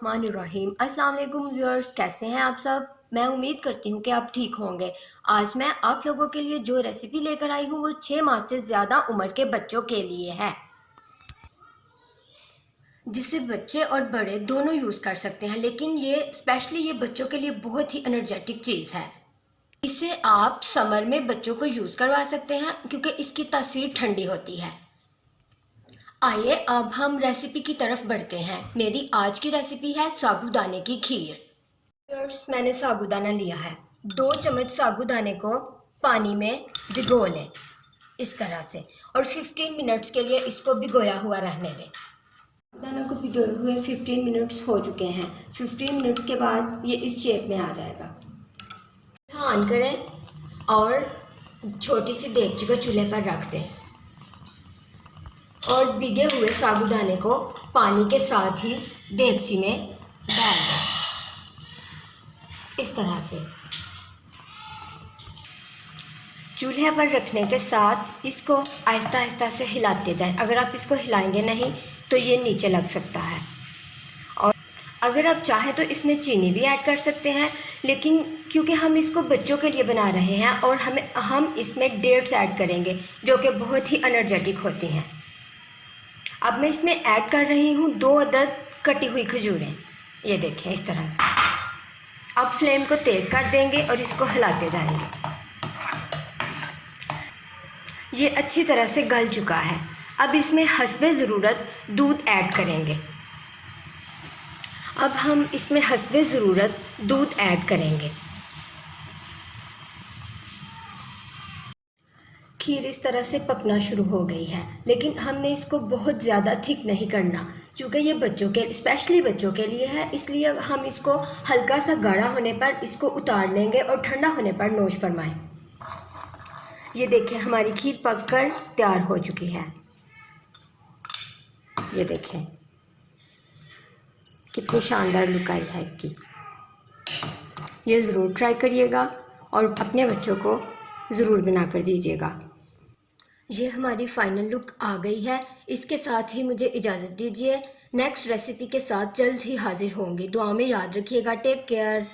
बिस्मिल्लाहिर्रहमानिर्रहीम। अस्सलाम वालेकुम व्यूअर्स, कैसे हैं आप सब। मैं उम्मीद करती हूँ कि आप ठीक होंगे। आज मैं आप लोगों के लिए जो रेसिपी लेकर आई हूँ वो 6 माह से ज़्यादा उम्र के बच्चों के लिए है, जिसे बच्चे और बड़े दोनों यूज़ कर सकते हैं। लेकिन ये बच्चों के लिए बहुत ही एनर्जेटिक चीज़ है। इसे आप समर में बच्चों को यूज़ करवा सकते हैं क्योंकि इसकी तासीर ठंडी होती है। आइए अब हम रेसिपी की तरफ बढ़ते हैं। मेरी आज की रेसिपी है साबूदाने की खीर। मैंने साबूदाना लिया है। 2 चम्मच साबूदाने को पानी में भिगो लें इस तरह से, और 15 मिनट्स के लिए इसको भिगोया हुआ रहने दें। साबूदाना को भिगोए हुए 15 मिनट्स हो चुके हैं। 15 मिनट्स के बाद ये इस शेप में आ जाएगा। ऑन करें और छोटी सी देगची को चूल्हे पर रख दें और भिगे हुए साबूदाने को पानी के साथ ही देगची में डाल दें इस तरह से। चूल्हे पर रखने के साथ इसको आहिस्ता आहिस्ता से हिलाते जाएं। अगर आप इसको हिलाएंगे नहीं तो ये नीचे लग सकता है। और अगर आप चाहें तो इसमें चीनी भी ऐड कर सकते हैं, लेकिन क्योंकि हम इसको बच्चों के लिए बना रहे हैं और हम इसमें डेट्स ऐड करेंगे जो कि बहुत ही एनर्जेटिक होती हैं। अब मैं इसमें ऐड कर रही हूँ 2 अदद कटी हुई खजूरें। ये देखें इस तरह से। अब फ्लेम को तेज़ कर देंगे और इसको हिलाते जाएंगे। ये अच्छी तरह से गल चुका है। अब इसमें हस्बे ज़रूरत दूध ऐड करेंगे। अब हम इसमें हस्बे ज़रूरत दूध ऐड करेंगे। खीर इस तरह से पकना शुरू हो गई है, लेकिन हमने इसको बहुत ज़्यादा थिक नहीं करना क्योंकि ये स्पेशली बच्चों के लिए है। इसलिए हम इसको हल्का सा गाढ़ा होने पर इसको उतार लेंगे और ठंडा होने पर नोश फरमाएं। ये देखें हमारी खीर पककर तैयार हो चुकी है। ये देखें कितनी शानदार लुक आई है इसकी। ये ज़रूर ट्राई करिएगा और अपने बच्चों को ज़रूर बना कर दीजिएगा। ये हमारी फाइनल लुक आ गई है। इसके साथ ही मुझे इजाज़त दीजिए। नेक्स्ट रेसिपी के साथ जल्द ही हाजिर होंगी। दुआ में याद रखिएगा। Take care.